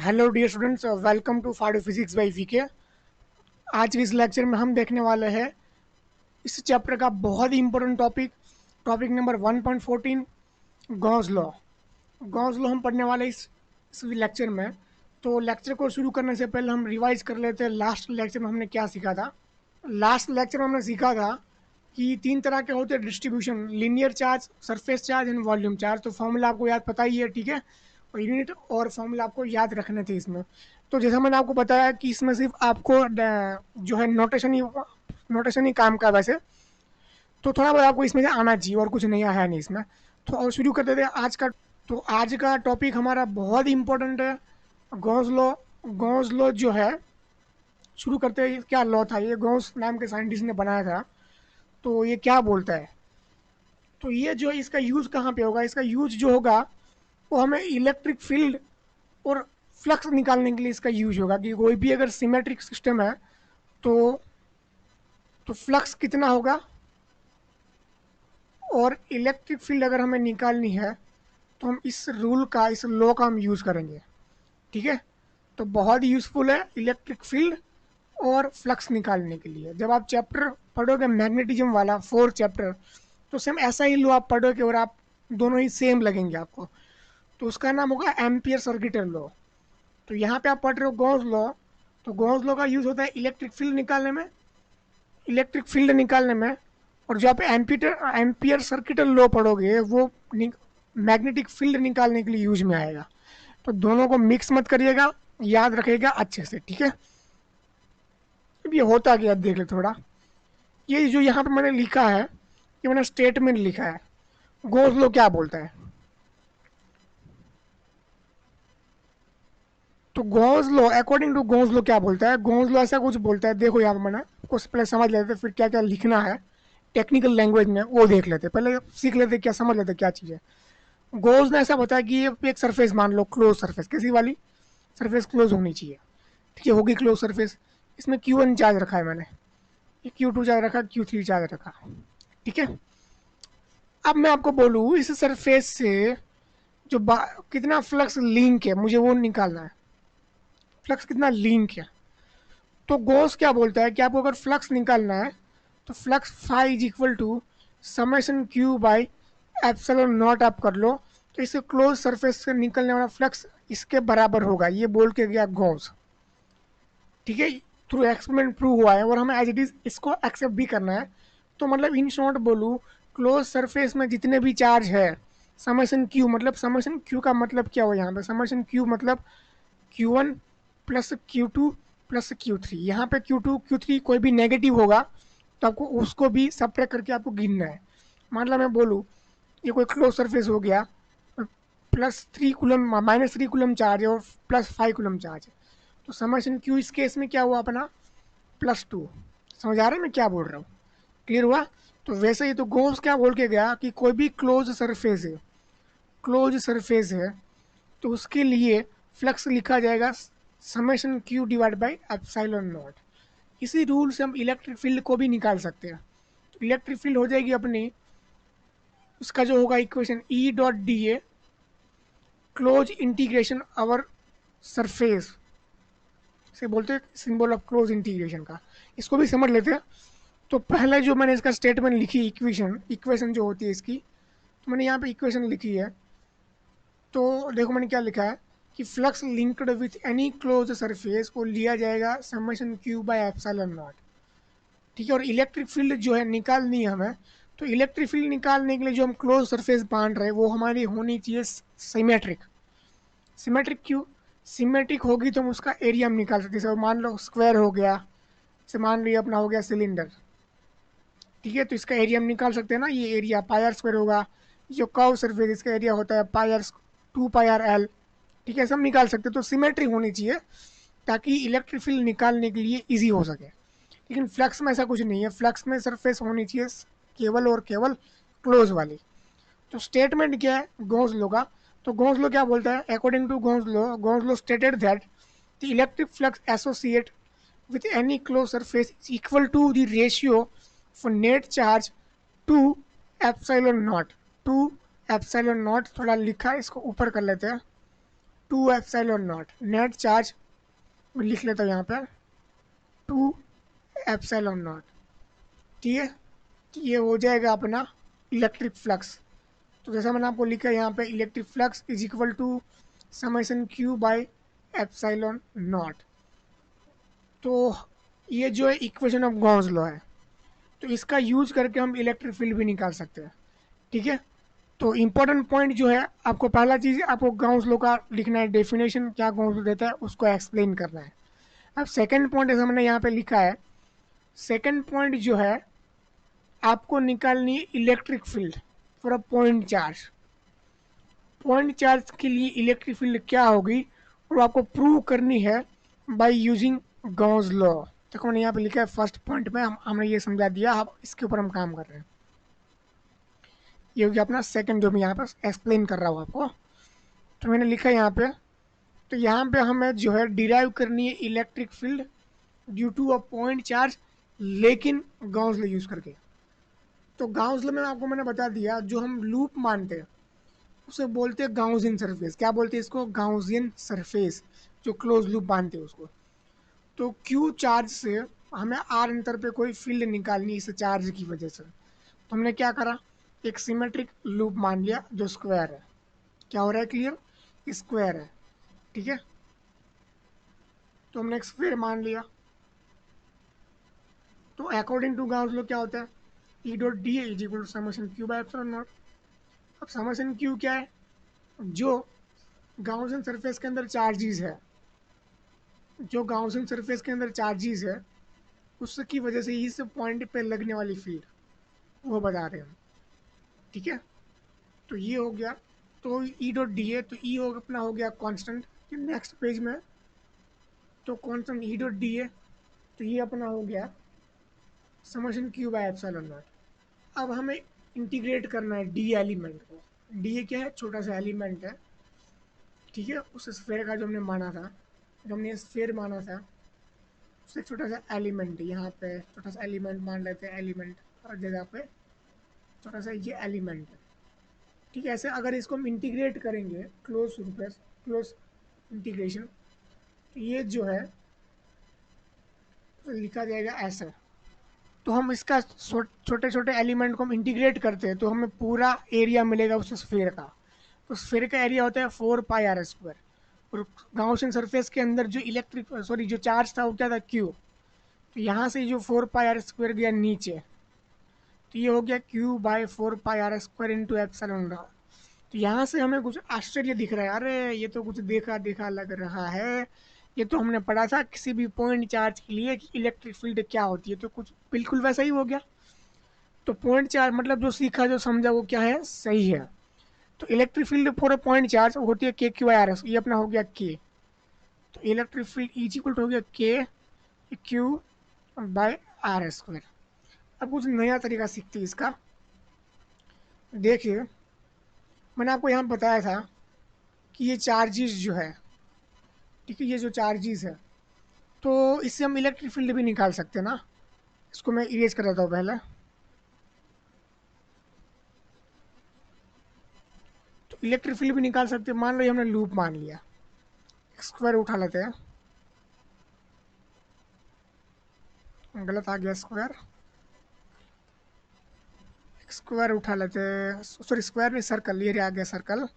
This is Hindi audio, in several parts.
Hello dear students, welcome to फाडो फिजिक्स बाय वीके। आज के इस लेक्चर में हम देखने वाले हैं इस चैप्टर का बहुत ही important topic number 1.14, Gauss law. Gauss law हम पढ़ने वाले इस लेक्चर में। तो लेक्चर को शुरू करने से पहले हम रिवाइज कर लेते हैं लास्ट लेक्चर में हमने क्या सीखा था। लास्ट लेक्चर में हमने सीखा था कि तीन तरह के होते हैं distribution: linear charge, surface charge and volume charge. तो फॉर्मूला आपको याद पता ही है, ठीक है। और यूनिट और फॉर्मूला आपको याद रखने थे इसमें। तो जैसा मैंने आपको बताया कि इसमें सिर्फ आपको जो है नोटेशन ही काम का वैसे। तो थोड़ा बहुत आपको इसमें से आना चाहिए, और कुछ नया है नहीं इसमें। तो और शुरू कर देते हैं आज का। तो आज का टॉपिक हमारा बहुत ही इंपॉर्टेंट है, गॉस लॉ। गॉस लॉ जो है, शुरू करते हैं। क्या लॉ था ये? गॉस नाम के साइंटिस्ट ने बनाया था। तो ये क्या बोलता है? तो ये जो इसका यूज़ कहाँ पे होगा? इसका यूज़ जो होगा वो हमें इलेक्ट्रिक फील्ड और फ्लक्स निकालने के लिए इसका यूज होगा। कि कोई भी अगर सिमेट्रिक सिस्टम है तो फ्लक्स कितना होगा, और इलेक्ट्रिक फील्ड अगर हमें निकालनी है तो हम इस रूल का, इस लॉ का हम यूज़ करेंगे, ठीक है। तो बहुत ही यूज़फुल है इलेक्ट्रिक फील्ड और फ्लक्स निकालने के लिए। जब आप चैप्टर पढ़ोगे मैग्नेटिज्म वाला 4 चैप्टर, तो सेम ऐसा ही लॉ आप पढ़ोगे और आप दोनों ही सेम लगेंगे आपको। तो उसका नाम होगा एम्पियर सर्किट लॉ। तो यहाँ पे आप पढ़ रहे हो गॉस लॉ। तो गॉस लॉ का यूज़ होता है इलेक्ट्रिक फील्ड निकालने में, और जो आप एम्पियर सर्किटल लॉ पढ़ोगे वो मैग्नेटिक फील्ड निकालने के लिए यूज में आएगा। तो दोनों को मिक्स मत करिएगा, याद रखिएगा अच्छे से, ठीक है। अब ये होता क्या देख ले थोड़ा। ये जो यहाँ पे मैंने लिखा है, ये मैंने स्टेटमेंट लिखा है। गॉस लॉ क्या बोलता है? तो Gauss law, according to Gauss law क्या बोलता है? गॉस लॉ ऐसा कुछ बोलता है, देखो यहाँ पे मैंने उसको पहले समझ लेते हैं, फिर क्या क्या लिखना है टेक्निकल लैंग्वेज में वो देख लेते, पहले सीख लेते क्या, समझ लेते क्या चीज़ है। गॉस ने ऐसा बताया कि ये एक सरफेस मान लो, क्लोज सरफेस, किसी वाली सरफेस क्लोज होनी चाहिए, ठीक है। होगी क्लोज सरफेस। इसमें Q1 चार्ज रखा है मैंने, ये Q2 चार्ज रखा, Q3 चार्ज रखा, ठीक है। अब मैं आपको बोलूँ इस सरफेस से जो कितना फ्लक्स लिंक है, मुझे वो निकालना है। फ्लक्स कितना लिंक है? तो गॉस क्या बोलता है कि आपको अगर फ्लक्स निकालना है तो flux phi is equal to summation q by epsilon naught आप कर लो। तो इससे क्लोज सरफेस से निकलने वाला फ्लक्स इसके बराबर होगा, ये बोल के गया गॉस, ठीक है। थ्रू एक्सपेरिमेंट प्रूव हुआ है और हमें एज इट इज इसको एक्सेप्ट भी करना है। तो मतलब इन शॉर्ट बोलूँ, क्लोज सरफेस में जितने भी चार्ज है, समेशन क्यू, मतलब समेशन क्यू का मतलब क्या हो यहाँ पे? समेशन क्यू मतलब Q1 plus Q2 plus Q3। यहाँ पे Q2 Q3 कोई भी नेगेटिव होगा तो आपको उसको भी सब्ट्रैक्ट करके आपको गिनना है। मान लो मैं बोलूँ ये कोई क्लोज सरफेस हो गया, +3 कूलम -3 कूलम चार्ज है और +5 कूलम चार्ज है। तो समेशन क्यू इस केस में क्या हुआ अपना? +2। समझ आ रहा है मैं क्या बोल रहा हूँ? क्लियर हुआ? तो वैसे ही तो गॉस क्या बोल के गया कि कोई भी क्लोज सरफेस है तो उसके लिए फ्लक्स लिखा जाएगा summation q divide by epsilon not. इसी रूल से हम इलेक्ट्रिक फील्ड को भी निकाल सकते हैं। तो इलेक्ट्रिक फील्ड हो जाएगी अपनी, उसका जो होगा इक्वेशन E.dA क्लोज इंटीग्रेशन अवर सरफेस, इसे बोलते हैं सिंबल ऑफ क्लोज इंटीग्रेशन का। इसको भी समझ लेते हैं। तो पहले जो मैंने इसका स्टेटमेंट लिखी, इक्वेशन जो होती है इसकी, तो मैंने यहाँ पे इक्वेशन लिखी है। तो देखो मैंने क्या लिखा है कि flux linked with any close surface को लिया जाएगा summation q by epsilon not, ठीक है। और इलेक्ट्रिक फील्ड जो है निकालनी है हमें। तो इलेक्ट्रिक फील्ड निकालने के लिए जो हम क्लोज सरफेस बांध रहे हैं वो हमारी होनी चाहिए सिमेट्रिक। सिमेट्रिक क्यों? सिमेट्रिक होगी तो हम उसका एरिया हम निकाल सकते हैं। जैसे मान लो स्क्वायर हो गया, जैसे मान लीजिए अपना हो गया सिलेंडर, ठीक है। तो इसका एरिया हम निकाल सकते हैं ना, ये एरिया πr² होगा। जो कर्व सरफेस इसका एरिया होता है πr2πrl, ठीक है। सब निकाल सकते हैं। तो सिमेट्री होनी चाहिए ताकि इलेक्ट्रिक फील्ड निकालने के लिए इजी हो सके। लेकिन फ्लक्स में ऐसा कुछ नहीं है, फ्लक्स में सरफेस होनी चाहिए केवल और केवल क्लोज वाली। तो स्टेटमेंट क्या है गॉस लॉ का? तो गॉस लॉ क्या बोलता है? According to Gauss law stated that the electric flux associate with any closed surface is equal to the ratio for net charge to epsilon naught. To epsilon naught थोड़ा लिखा है, इसको ऊपर कर लेते हैं। To epsilon naught net charge, मैं लिख लेता हूँ यहाँ पर टू एप्सिलॉन नॉट, ठीक है। तो ये हो जाएगा अपना इलेक्ट्रिक फ्लक्स। तो जैसा मैंने आपको लिखा है यहाँ पे electric flux is equal to summation q by epsilon naught. तो ये जो है इक्वेशन ऑफ गॉस लॉ है, तो इसका यूज करके हम इलेक्ट्रिक फील्ड भी निकाल सकते हैं, ठीक है। तो इम्पोर्टेंट पॉइंट जो है आपको पहला चीज़ आपको गाउस लॉ का लिखना है, डेफिनेशन क्या गाउस लॉ देता है उसको एक्सप्लेन करना है। अब सेकंड पॉइंट जैसे मैंने यहाँ पे लिखा है, सेकंड पॉइंट जो है आपको निकालनी है electric field for a point charge. Point charge के लिए इलेक्ट्रिक फील्ड क्या होगी और आपको प्रूव करनी है बाय यूजिंग गॉस लॉ। देखो मैंने यहाँ पे लिखा है फर्स्ट पॉइंट में हमने ये समझा दिया, अब इसके ऊपर हम काम कर रहे हैं। ये हो गया अपना सेकंड जो मैं यहाँ पर एक्सप्लेन कर रहा हूँ आपको। तो मैंने लिखा है यहाँ पे, तो यहाँ पे हमें जो है डिराइव करनी है electric field due to a point charge, लेकिन गाउस लॉ यूज़ करके। तो गाउस लॉ में आपको मैंने बता दिया, जो हम लूप मानते हैं उसे बोलते हैं गाउसियन सरफेस। क्या बोलते हैं इसको? गाउसियन सरफेस, जो क्लोज लूप मानते हैं उसको। तो क्यू चार्ज से हमें आर अंतर पे कोई फील्ड निकालनी इस चार्ज की वजह से। तो हमने क्या करा, एक सिमेट्रिक लूप मान लिया जो स्क्वायर है। क्या हो रहा है? क्लियर, स्क्वायर है, ठीक है। तो हमने एक स्क्वायर मान लिया। तो अकॉर्डिंग टू गाउस लॉ क्या होता है, E dot D is equal to summation q by epsilon naught. अब समेशन क्यू क्या है? जो गाउसियन सरफेस के अंदर चार्जेस है, जो गाउसियन सरफेस के अंदर चार्जेस है उसकी वजह से इस पॉइंट पे लगने वाली फील्ड वो बता रहे हैं हम, ठीक है। तो ये हो गया। तो ई डॉट डी है, तो ई हो अपना हो गया कांस्टेंट। नेक्स्ट पेज में तो कांस्टेंट ई डॉट डी है, तो ये अपना हो गया summation q by epsilon naught. अब हमें इंटीग्रेट करना है डी एलिमेंट को। डी क्या है? छोटा सा एलिमेंट है, ठीक है। उस स्फेयर का जो हमने माना था, जो हमने स्फेयर माना था उससे छोटा सा एलिमेंट, यहाँ पे छोटा सा एलिमेंट मान लेते हैं, एलिमेंट और जगह पे छोटा सा ये एलिमेंट है, ठीक है। ऐसे अगर इसको हम इंटीग्रेट करेंगे क्लोज सरफेस, क्लोज इंटीग्रेशन, तो ये जो है तो लिखा जाएगा ऐसा। तो हम इसका छोटे छोटे एलिमेंट को हम इंटीग्रेट करते हैं तो हमें पूरा एरिया मिलेगा उस स्फीयर का। तो स्फीयर का एरिया होता है 4πr²। और गाउसियन सरफेस के अंदर जो इलेक्ट्रिक सॉरी जो चार्ज था वो क्या था? क्यू। तो यहाँ से जो 4πr² गया नीचे, तो ये हो गया q by 4πr² into epsilon naught. तो यहाँ से हमें कुछ आश्चर्य दिख रहा है, अरे ये तो कुछ देखा देखा लग रहा है, ये तो हमने पढ़ा था किसी भी पॉइंट चार्ज के लिए कि इलेक्ट्रिक फील्ड क्या होती है, तो कुछ बिल्कुल वैसा ही हो गया। तो पॉइंट चार्ज मतलब जो सीखा जो समझा वो क्या है? सही है। तो electric field for a point charge होती है के क्यू आर एस, ये अपना हो गया के। तो electric field is equal to हो गया के क्यू बाय r²। अब कुछ नया तरीका सीखते हैं इसका। देखिए मैंने आपको यहाँ बताया था कि ये चार्जेस जो है, ठीक है, ये जो चार्जेस है तो इससे हम इलेक्ट्रिक फील्ड भी निकाल सकते हैं ना। इसको मैं इरेज कर देता हूँ पहले। तो इलेक्ट्रिक फील्ड भी निकाल सकते हैं। मान लो ये हमने लूप मान लिया, स्क्वायर उठा लेते हैं, गलत आ गया स्क्वायर, स्क्वायर उठा लेते हैं, सॉरी स्क्वायर नहीं सर्कल, ये आ गया सर्कल।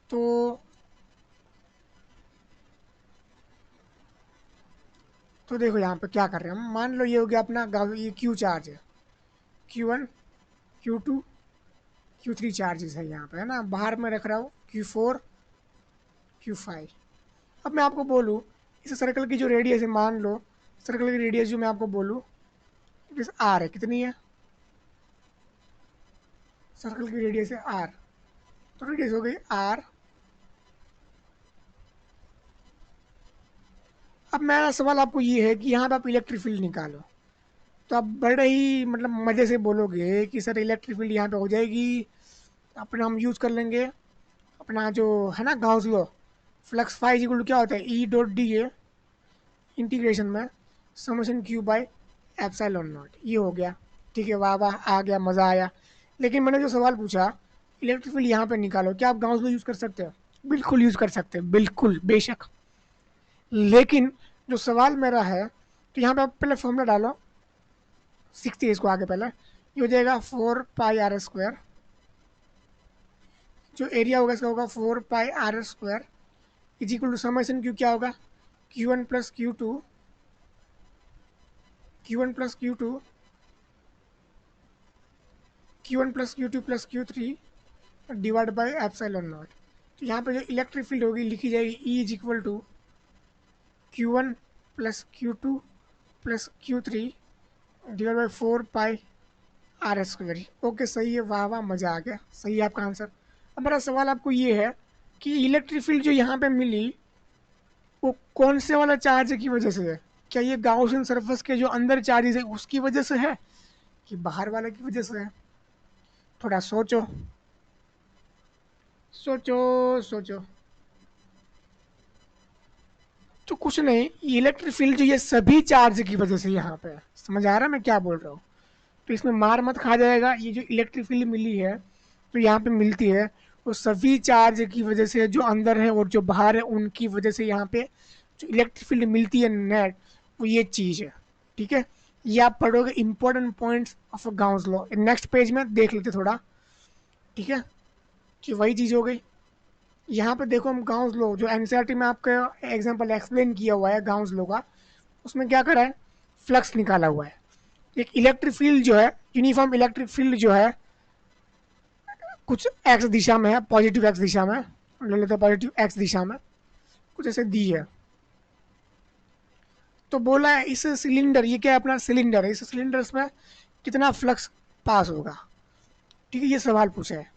तो देखो यहाँ पे क्या कर रहे हैं हम, मान लो ये हो गया अपना ये क्यू चार्ज है, Q1 Q2 Q3 चार्जेस है यहाँ पे, है ना। बाहर में रख रहा हूँ Q4 Q5। अब मैं आपको बोलूँ इस सर्कल की जो रेडियस है, मान लो सर्कल की रेडियस जो मैं आपको बोलूँ इस आर है, कितनी है? सर्कल की रेडियस है आर, तो रेडियस हो गई आर। अब मेरा सवाल आपको ये है कि यहाँ पे आप इलेक्ट्रिक फील्ड निकालो, तो आप बड़े ही मतलब मज़े से बोलोगे कि सर इलेक्ट्रिक फील्ड यहाँ पे हो जाएगी, अपना हम यूज़ कर लेंगे अपना जो है ना Gauss law, flux phi equal to क्या होता है? E dot d A integration में summation q by epsilon naught. ये हो गया, ठीक है, वाह वाह, आ गया, मज़ा आया। लेकिन मैंने जो सवाल पूछा इलेक्ट्रिक फील्ड यहाँ पे निकालो, क्या आप गाउस लॉ यूज़ कर सकते हो? बिल्कुल यूज़ कर सकते हैं, बिल्कुल बेशक। लेकिन जो सवाल मेरा है, तो यहाँ पे आप पहले फॉर्मूला डालो, 60 इसको आगे पहले, ये हो जाएगा 4 पाई r स्क्वायर, जो एरिया होगा इसका होगा 4 pi r square is equal to summation q क्या होगा, Q1 plus Q2, Q1 plus Q2, Q1 plus Q2 plus Q3 divide by epsilon naught. तो यहाँ पे जो इलेक्ट्रिक फील्ड होगी लिखी जाएगी E is equal to Q1 plus Q2 plus Q3 divide by 4 pi r square. Okay सही है, वाह वाह, मज़ा आ गया, सही है आपका आंसर। अब मेरा सवाल आपको ये है कि इलेक्ट्रिक फील्ड जो यहाँ पे मिली वो कौन से वाला चार्ज की वजह से है? क्या ये गाउसियन सरफेस के जो अंदर चार्जेस है उसकी वजह से है कि बाहर वाले की वजह से है? थोड़ा सोचो सोचो सोचो। तो कुछ नहीं, इलेक्ट्रिक फील्ड जो ये सभी चार्ज की वजह से यहाँ पे है। समझ आ रहा है मैं क्या बोल रहा हूँ? तो इसमें मार मत खा जाएगा। ये जो इलेक्ट्रिक फील्ड मिली है तो यहाँ पे मिलती है वो सभी चार्ज की वजह से, जो अंदर है और जो बाहर है उनकी वजह से यहाँ पे जो इलेक्ट्रिक फील्ड मिलती है नेट, वो ये चीज़ है। ठीक है, ये आप पढ़ोगे important points of Gauss law, next page में देख लेते थोड़ा। ठीक है, कि वही चीज़ हो गई। यहाँ पे देखो हम गाउस लॉ जो एनसीईआरटी में आपका एग्जांपल एक्सप्लेन किया हुआ है गाउस लॉ का, उसमें क्या करा है, फ्लक्स निकाला हुआ है। एक इलेक्ट्रिक फील्ड जो है, यूनिफॉर्म इलेक्ट्रिक फील्ड जो है कुछ एक्स दिशा में है, पॉजिटिव एक्स दिशा में ले लेते हैं, पॉजिटिव एक्स दिशा में कुछ ऐसे दी है। तो बोला है इस सिलेंडर, ये क्या है अपना सिलेंडर है, इस सिलेंडर में कितना फ्लक्स पास होगा। ठीक है, ये सवाल पूछा है।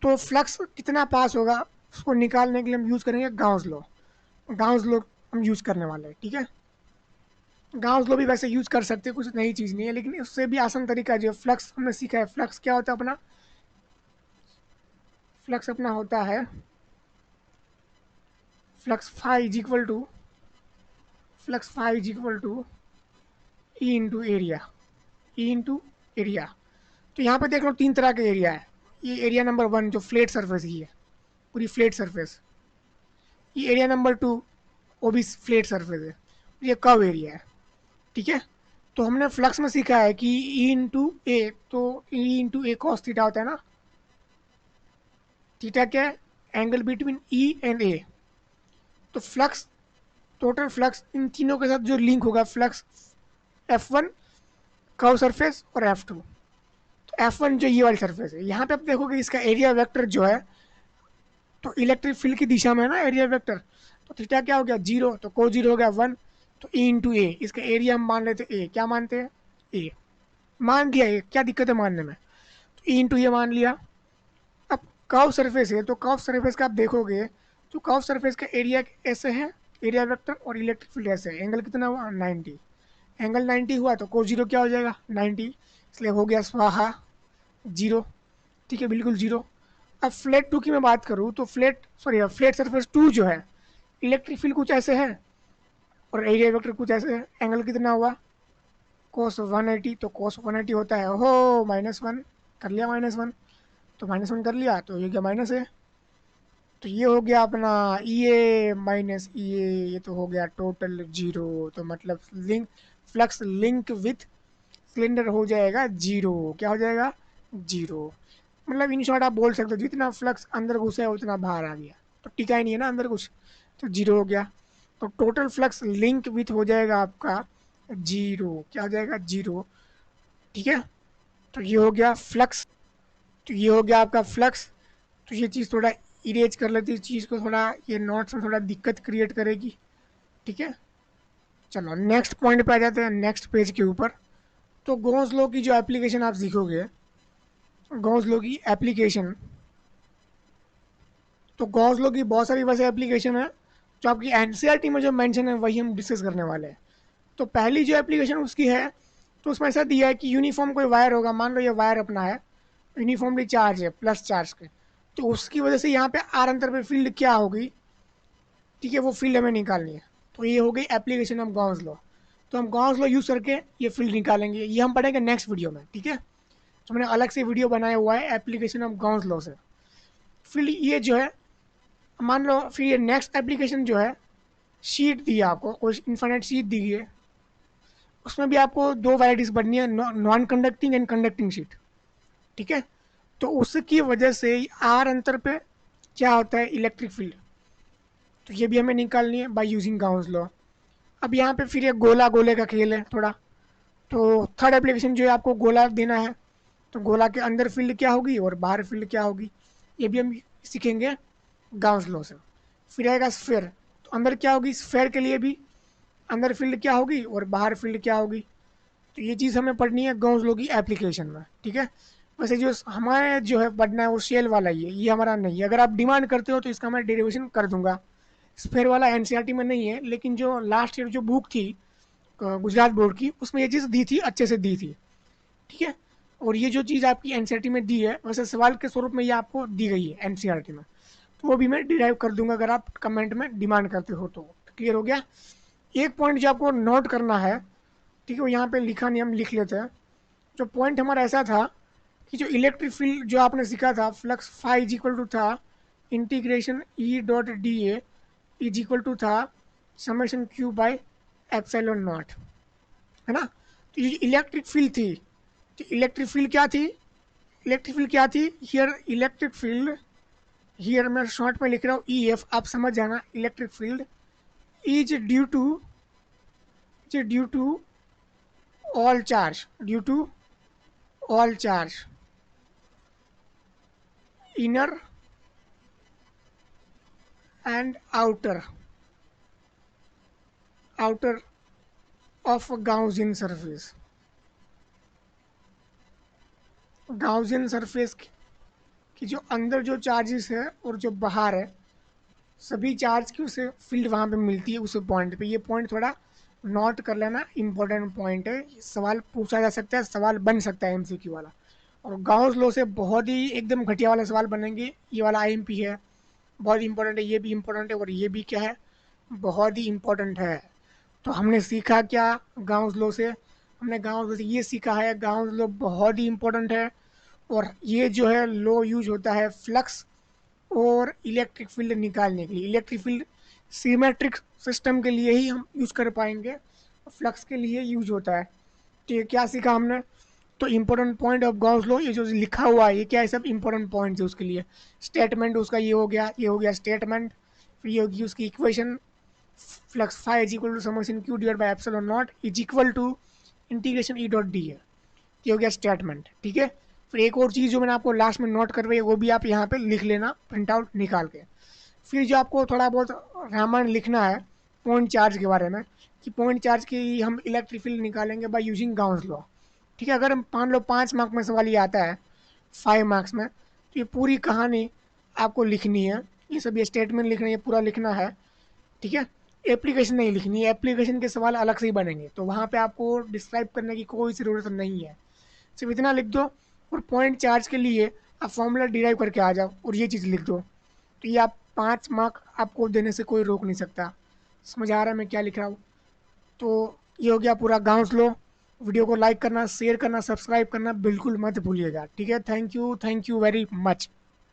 तो फ्लक्स कितना पास होगा उसको निकालने के लिए हम यूज़ करेंगे गाउस लॉ। गाउस लॉ हम यूज़ करने वाले हैं। ठीक है, गाउस लॉ भी वैसे यूज़ कर सकते हैं, कुछ नई चीज़ नहीं है, लेकिन उससे भी आसान तरीका जो फ्लक्स हमने सीखा है। फ्लक्स क्या होता है अपना, फ्लक्स अपना होता है flux phi is equal to, flux phi is equal to E into area, E into area. तो यहाँ पे देख लो तीन तरह का एरिया है। ये एरिया नंबर 1 जो फ्लैट सरफेस ही है, पूरी फ्लैट सरफेस। ये एरिया नंबर 2 वो भी फ्लैट सरफेस है। ये कर्व एरिया है। ठीक है, तो हमने फ्लक्स में सीखा है कि ई इंटू ए, तो ई इंटू ए कॉस थीटा होता है ना। थीटा क्या है, एंगल बिटवीन ई एंड ए। तो फ्लक्स, टोटल फ्लक्स इन तीनों के साथ जो लिंक होगा, फ्लक्स F1 कर्व सरफेस और F2। तो F1 जो ये वाली सरफेस है, यहाँ पे आप देखोगे इसका एरिया वेक्टर जो है, तो इलेक्ट्रिक फील्ड की दिशा में है ना एरिया वेक्टर। तो थीटा क्या हो गया 0, तो को 0 हो गया 1। तो ई इंटू ए, इसका एरिया हम मान लेते ए, क्या मानते हैं ए, मान दिया ए, क्या दिक्कत है मानने में। तो ई इंटू ए मान लिया। अब कर्व सरफेस है, तो कर्व सरफेस का आप देखोगे तो कर्व सरफेस का एरिया ऐसे है, एरिया वेक्टर, और इलेक्ट्रिक फील्ड ऐसे है। एंगल कितना हुआ 90, एंगल 90 हुआ तो को 0 क्या हो जाएगा 90, इसलिए हो गया स्वाहा 0। ठीक है, बिल्कुल 0। अब फ्लैट 2 की मैं बात करूँ तो फ्लैट सरफेस 2 जो है, इलेक्ट्रिक फील्ड कुछ ऐसे है और एरिया वेक्टर कुछ ऐसे है। एंगल कितना हुआ cos 180, तो cos 180 होता है हो -1, कर लिया -1, तो -1 कर लिया तो ये क्या माइनस है। तो ये हो गया अपना ई ए माइनस ई ए, ये तो हो गया टोटल 0। तो मतलब link, flux link with cylinder हो जाएगा 0। क्या हो जाएगा 0। मतलब इन शॉर्ट आप बोल सकते हो जितना फ्लक्स अंदर घुसा है उतना बाहर आ गया, तो टिका ही नहीं है ना अंदर कुछ, तो 0 हो गया। तो टोटल फ्लक्स लिंक विथ हो जाएगा आपका 0। क्या हो जाएगा 0। ठीक है, तो ये हो गया फ्लक्स, तो ये हो गया आपका फ्लक्स। तो ये चीज़ थोड़ा इरेज कर लेती है, इस चीज़ को थोड़ा, ये नोट्स में थोड़ा दिक्कत क्रिएट करेगी। ठीक है, चलो नेक्स्ट पॉइंट पे आ जाते हैं, नेक्स्ट पेज के ऊपर। तो गॉस लॉ की जो एप्लीकेशन आप सीखोगे, गॉस लॉ की एप्लीकेशन, तो गॉस लॉ की बहुत सारी वैसे एप्लीकेशन है जो आपकी एनसीईआरटी में जो मेंशन है वही हम डिस्कस करने वाले हैं। तो पहली जो एप्लीकेशन उसकी है, तो उसमें ऐसा दिया है कि यूनिफॉर्म कोई वायर होगा, मान लो ये वायर अपना है, यूनिफॉर्मली चार्ज है प्लस चार्ज के, तो उसकी वजह से यहाँ पे आर अंतर पे फील्ड क्या होगी। ठीक है, वो फील्ड हमें निकालनी है। तो ये हो गई एप्लीकेशन ऑफ गॉस लॉ। तो हम गॉस लॉ यूज़ करके ये फील्ड निकालेंगे, ये हम पढ़ेंगे नेक्स्ट वीडियो में। ठीक है, तो मैंने अलग से वीडियो बनाया हुआ है एप्लीकेशन ऑफ गॉस लॉ से। फील्ड ये जो है मान लो फिर ये नेक्स्ट एप्लीकेशन जो है, शीट दी है आपको, कोई इन्फाइनाइट शीट दी है, उसमें भी आपको दो वैराइटीज बननी है, non conducting and conducting sheet. ठीक है, तो उसकी वजह से आर अंतर पे क्या होता है, इलेक्ट्रिक फील्ड, तो ये भी हमें निकालनी है बाय यूजिंग गाउस लॉ। अब यहाँ पे फिर ये गोला गोले का खेल है थोड़ा। तो थर्ड एप्लीकेशन जो है, आपको गोला देना है, तो गोला के अंदर फील्ड क्या होगी और बाहर फील्ड क्या होगी, ये भी हम सीखेंगे गाउस लॉ से। फिर आएगा स्फेयर, तो अंदर क्या होगी, स्फेयर के लिए भी अंदर फील्ड क्या होगी और बाहर फील्ड क्या होगी, तो ये चीज़ हमें पढ़नी है गाउस लॉ की एप्लीकेशन में। ठीक है, वैसे जो हमारे जो है पढ़ना है वो शेल वाला ही है, ये हमारा नहीं है। अगर आप डिमांड करते हो तो इसका मैं डेरिवेशन कर दूंगा। स्फेयर वाला एनसीईआरटी में नहीं है, लेकिन जो लास्ट ईयर जो बुक थी गुजरात बोर्ड की, उसमें ये चीज़ दी थी, अच्छे से दी थी। ठीक है, और ये जो चीज़ आपकी एनसीईआरटी में दी है, वैसे सवाल के स्वरूप में ये आपको दी गई है एनसीईआरटी में, तो वो भी मैं डिराइव कर दूंगा अगर आप कमेंट में डिमांड करते हो तो। क्लियर हो गया। एक पॉइंट जो आपको नोट करना है, ठीक है, वो यहाँ पे लिखा नहीं, हम लिख लेते हैं। जो पॉइंट हमारा ऐसा था कि जो इलेक्ट्रिक फील्ड जो आपने सीखा था, flux phi is equal to था integration E dot d A is equal to था summation q by epsilon naught, है ना। तो ये इलेक्ट्रिक फील्ड थी, तो इलेक्ट्रिक फील्ड क्या थी, इलेक्ट्रिक फील्ड क्या थी, हियर इलेक्ट्रिक फील्ड, हियर मैं शॉर्ट में लिख रहा हूँ ई एफ, आप समझ जाना, electric field is due to all charge, due to all charge inner and outer of Gaussian surface। Gaussian surface की जो अंदर जो चार्जेस है और जो बाहर है, सभी चार्ज की उसे फील्ड वहाँ पे मिलती है उस पॉइंट पे। ये पॉइंट थोड़ा नोट कर लेना, इंपॉर्टेंट पॉइंट है, सवाल पूछा जा सकता है, सवाल बन सकता है एमसीक्यू वाला। और गाउस लॉ से बहुत ही एकदम घटिया वाला सवाल बनेंगे, ये वाला आईएमपी है, बहुत इंपॉर्टेंट है, ये भी इंपॉर्टेंट है, और ये भी क्या है, बहुत ही इंपॉर्टेंट है। तो हमने सीखा क्या गाउस लॉ से, हमने गाउस लॉ से ये सीखा है, गाउस लॉ बहुत ही इंपॉर्टेंट है। और ये जो है लॉ यूज होता है फ्लक्स और इलेक्ट्रिक फील्ड निकालने के लिए। इलेक्ट्रिक फील्ड सिमेट्रिक सिस्टम के लिए ही हम यूज़ कर पाएंगे, फ्लक्स के लिए यूज होता है। तो ये क्या सीखा हमने, तो important point of Gauss law, ये जो लिखा हुआ है ये क्या है, सब इंपॉर्टेंट पॉइंट्स है उसके लिए। स्टेटमेंट उसका ये हो गया, ये हो गया स्टेटमेंट। फिर ये होगी उसकी equation, flux phi is equal to summation q divide by epsilon naught is equal to integration E dot D है, ये हो गया स्टेटमेंट। ठीक है, फिर एक और चीज़ जो मैंने आपको लास्ट में नोट करवाई है वो भी आप यहाँ पे लिख लेना प्रिंट आउट निकाल के। फिर जो आपको थोड़ा बहुत रामायण लिखना है पॉइंट चार्ज के बारे में, कि पॉइंट चार्ज की हम इलेक्ट्रिक फील्ड निकालेंगे बाय यूजिंग गाउस लॉ। ठीक है, अगर हम मान लो 5 मार्क में सवाल ये आता है 5 मार्क्स में, तो ये पूरी कहानी आपको लिखनी है, ये सब ये स्टेटमेंट लिखना है, ये पूरा लिखना है। ठीक है, एप्लीकेशन नहीं लिखनी है, एप्लीकेशन के सवाल अलग से ही बनेंगे, तो वहाँ पे आपको डिस्क्राइब करने की कोई ज़रूरत नहीं है, सिर्फ इतना लिख दो। और पॉइंट चार्ज के लिए आप फॉर्मूला डिराइव करके आ जाओ और ये चीज़ लिख दो, तो ये आप 5 मार्क आपको देने से कोई रोक नहीं सकता। समझ आ रहा है मैं क्या लिख रहा हूँ। तो ये हो गया पूरा गाउस लॉ। वीडियो को लाइक करना, शेयर करना, सब्सक्राइब करना बिल्कुल मत भूलिएगा। ठीक है, थैंक यू वेरी मच।